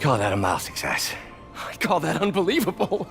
call that a mild success. I call that unbelievable.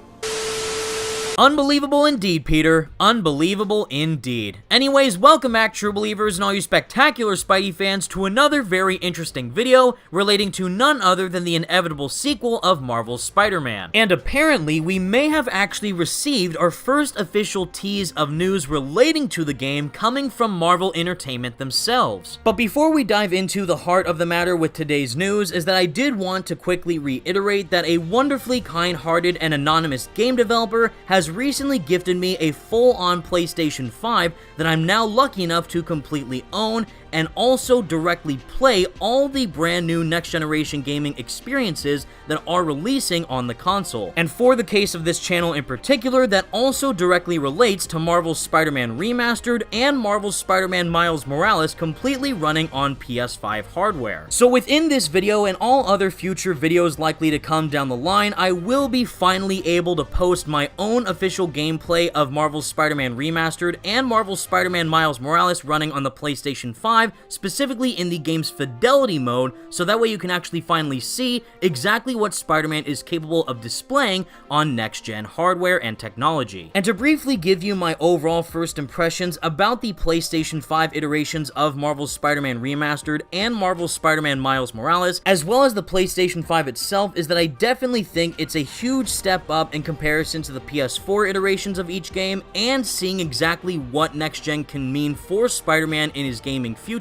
Unbelievable indeed, Peter. Unbelievable indeed. Anyways, welcome back, true believers and all you spectacular Spidey fans, to another very interesting video relating to none other than the inevitable sequel of Marvel's Spider-Man. And apparently, we may have actually received our first official tease of news relating to the game coming from Marvel Entertainment themselves. But before we dive into the heart of the matter with today's news, is that I did want to quickly reiterate that a wonderfully kind-hearted and anonymous game developer has recently gifted me a full-on PlayStation 5 that I'm now lucky enough to completely own and also directly play all the brand new next-generation gaming experiences that are releasing on the console. And for the case of this channel in particular, that also directly relates to Marvel's Spider-Man Remastered and Marvel's Spider-Man Miles Morales completely running on PS5 hardware. So within this video and all other future videos likely to come down the line, I will be finally able to post my own official gameplay of Marvel's Spider-Man Remastered and Marvel's Spider-Man Miles Morales running on the PlayStation 5, specifically in the game's fidelity mode, so that way you can actually finally see exactly what Spider-Man is capable of displaying on next-gen hardware and technology. And to briefly give you my overall first impressions about the PlayStation 5 iterations of Marvel's Spider-Man Remastered and Marvel's Spider-Man Miles Morales, as well as the PlayStation 5 itself, is that I definitely think it's a huge step up in comparison to the PS4 iterations of each game, and seeing exactly what next-gen can mean for Spider-Man in his gaming future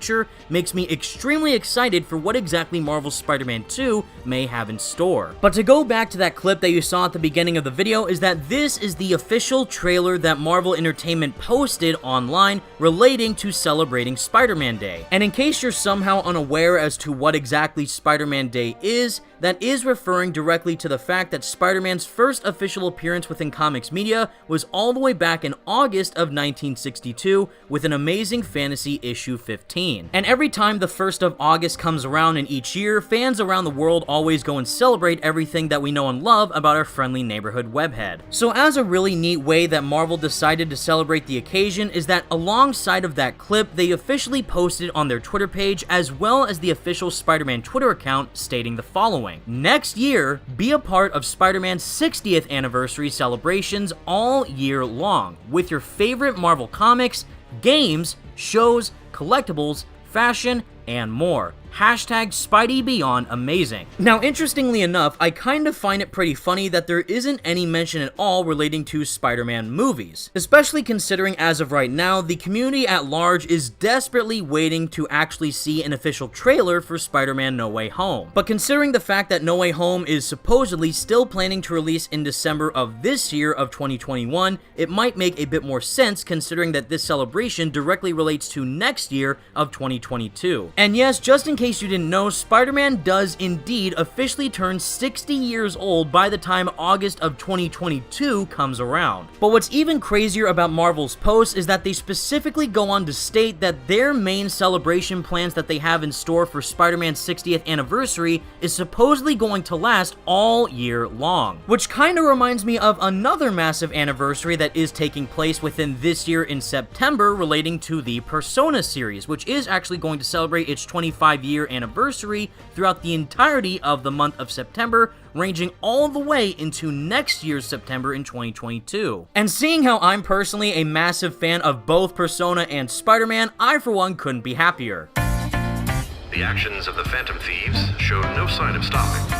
makes me extremely excited for what exactly Marvel's Spider-Man 2 may have in store. But to go back to that clip that you saw at the beginning of the video, is that this is the official trailer that Marvel Entertainment posted online relating to celebrating Spider-Man Day. And in case you're somehow unaware as to what exactly Spider-Man Day is, that is referring directly to the fact that Spider-Man's first official appearance within comics media was all the way back in August of 1962 with an Amazing Fantasy issue 15. And every time the 1st of August comes around in each year, fans around the world always go and celebrate everything that we know and love about our friendly neighborhood webhead. So as a really neat way that Marvel decided to celebrate the occasion is that alongside of that clip, they officially posted on their Twitter page as well as the official Spider-Man Twitter account stating the following: next year, be a part of Spider-Man's 60th anniversary celebrations all year long with your favorite Marvel comics, games, shows, collectibles, fashion, and more. Hashtag Spidey Beyond Amazing. Now, interestingly enough, I kind of find it pretty funny that there isn't any mention at all relating to Spider-Man movies, especially considering as of right now, the community at large is desperately waiting to actually see an official trailer for Spider-Man No Way Home. But considering the fact that No Way Home is supposedly still planning to release in December of this year of 2021, it might make a bit more sense considering that this celebration directly relates to next year of 2022. And yes, just in case you didn't know, Spider-Man does indeed officially turn 60 years old by the time August of 2022 comes around. But what's even crazier about Marvel's post is that they specifically go on to state that their main celebration plans that they have in store for Spider-Man's 60th anniversary is supposedly going to last all year long. Which kind of reminds me of another massive anniversary that is taking place within this year in September relating to the Persona series, which is actually going to celebrate its 25-year anniversary throughout the entirety of the month of September, ranging all the way into next year's September in 2022. And seeing how I'm personally a massive fan of both Persona and Spider-Man, I for one couldn't be happier. The actions of the Phantom Thieves showed no sign of stopping.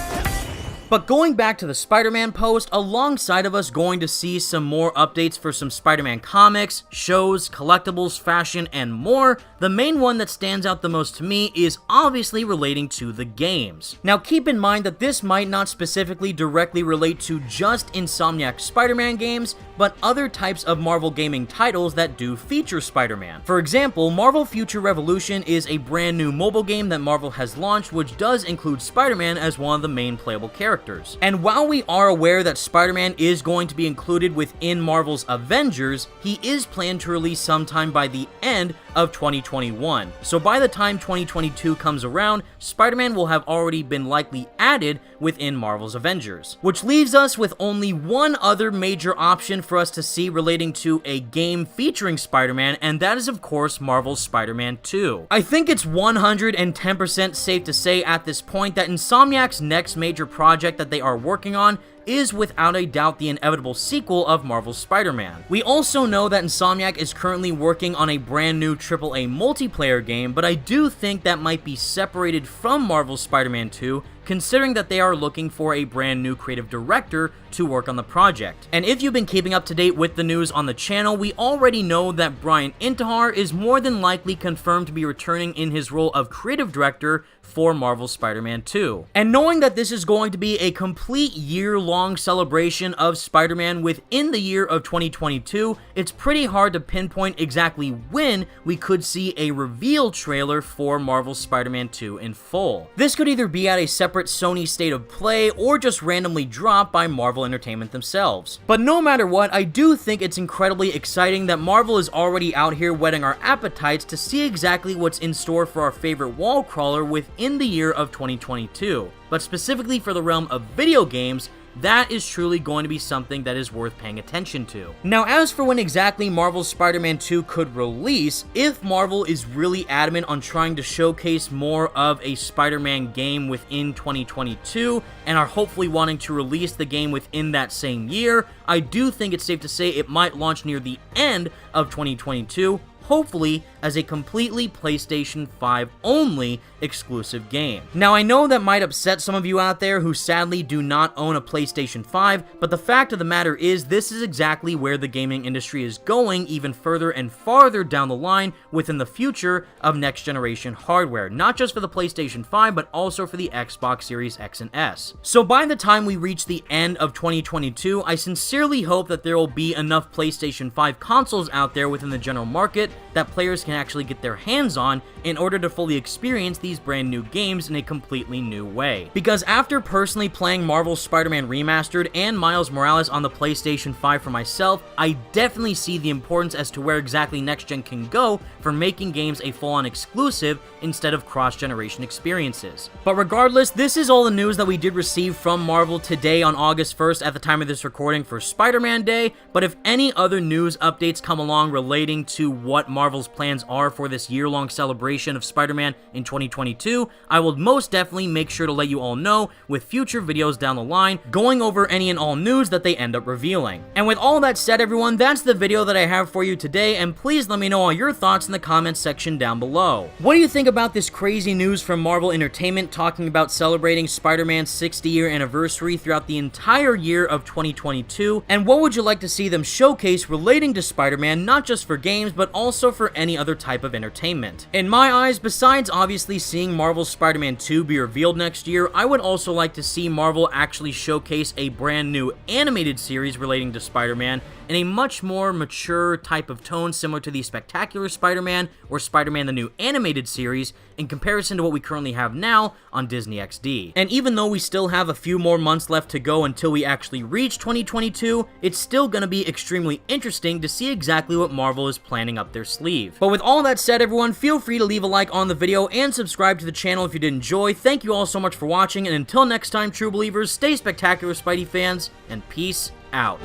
But going back to the Spider-Man post, alongside of us going to see some more updates for some Spider-Man comics, shows, collectibles, fashion, and more, the main one that stands out the most to me is obviously relating to the games. Now keep in mind that this might not specifically directly relate to just Insomniac Spider-Man games, but other types of Marvel gaming titles that do feature Spider-Man. For example, Marvel Future Revolution is a brand new mobile game that Marvel has launched which does include Spider-Man as one of the main playable characters. characters. And while we are aware that Spider-Man is going to be included within Marvel's Avengers, he is planned to release sometime by the end of 2021. So by the time 2022 comes around, Spider-Man will have already been likely added within Marvel's Avengers. Which leaves us with only one other major option for us to see relating to a game featuring Spider-Man, and that is of course Marvel's Spider-Man 2. I think it's 110% safe to say at this point that Insomniac's next major project that they are working on is without a doubt the inevitable sequel of Marvel's Spider-Man. We also know that Insomniac is currently working on a brand new AAA multiplayer game, but I do think that might be separated from Marvel's Spider-Man 2, considering that they are looking for a brand new creative director to work on the project. And if you've been keeping up to date with the news on the channel, we already know that Brian Intihar is more than likely confirmed to be returning in his role of creative director for Marvel's Spider-Man 2. And knowing that this is going to be a complete year-long celebration of Spider-Man within the year of 2022, it's pretty hard to pinpoint exactly when we could see a reveal trailer for Marvel's Spider-Man 2 in full. This could either be at a separate Sony State of Play or just randomly dropped by Marvel Entertainment themselves. But no matter what, I do think it's incredibly exciting that Marvel is already out here whetting our appetites to see exactly what's in store for our favorite wall crawler within the year of 2022. But specifically for the realm of video games, that is truly going to be something that is worth paying attention to. Now, as for when exactly Marvel's Spider-Man 2 could release, if Marvel is really adamant on trying to showcase more of a Spider-Man game within 2022, and are hopefully wanting to release the game within that same year, I do think it's safe to say it might launch near the end of 2022, hopefully as a completely PlayStation 5 only exclusive game. Now, I know that might upset some of you out there who sadly do not own a PlayStation 5, but the fact of the matter is this is exactly where the gaming industry is going even further and farther down the line within the future of next generation hardware, not just for the PlayStation 5, but also for the Xbox Series X and S. So by the time we reach the end of 2022, I sincerely hope that there will be enough PlayStation 5 consoles out there within the general market that players can actually get their hands on in order to fully experience these brand new games in a completely new way. Because after personally playing Marvel's Spider-Man Remastered and Miles Morales on the PlayStation 5 for myself, I definitely see the importance as to where exactly next gen can go for making games a full-on exclusive instead of cross-generation experiences. But regardless, this is all the news that we did receive from Marvel today on August 1st at the time of this recording for Spider-Man Day, but if any other news updates come along relating to what Marvel's plans are for this year-long celebration of Spider-Man in 2022, I will most definitely make sure to let you all know with future videos down the line, going over any and all news that they end up revealing. And with all that said, everyone, that's the video that I have for you today, and please let me know all your thoughts in the comments section down below. What do you think about this crazy news from Marvel Entertainment talking about celebrating Spider-Man's 60-year anniversary throughout the entire year of 2022, and what would you like to see them showcase relating to Spider-Man, not just for games, but also for any other type of entertainment? In my eyes, besides obviously seeing Marvel's Spider-Man 2 be revealed next year, I would also like to see Marvel actually showcase a brand new animated series relating to Spider-Man in a much more mature type of tone, similar to the Spectacular Spider-Man or Spider-Man the New Animated Series, in comparison to what we currently have now on Disney XD. And even though we still have a few more months left to go until we actually reach 2022, it's still gonna be extremely interesting to see exactly what Marvel is planning up their sleeve. But with all that said, everyone, feel free to leave a like on the video and subscribe to the channel if you did enjoy. Thank you all so much for watching, and until next time, true believers, stay spectacular, Spidey fans, and peace out.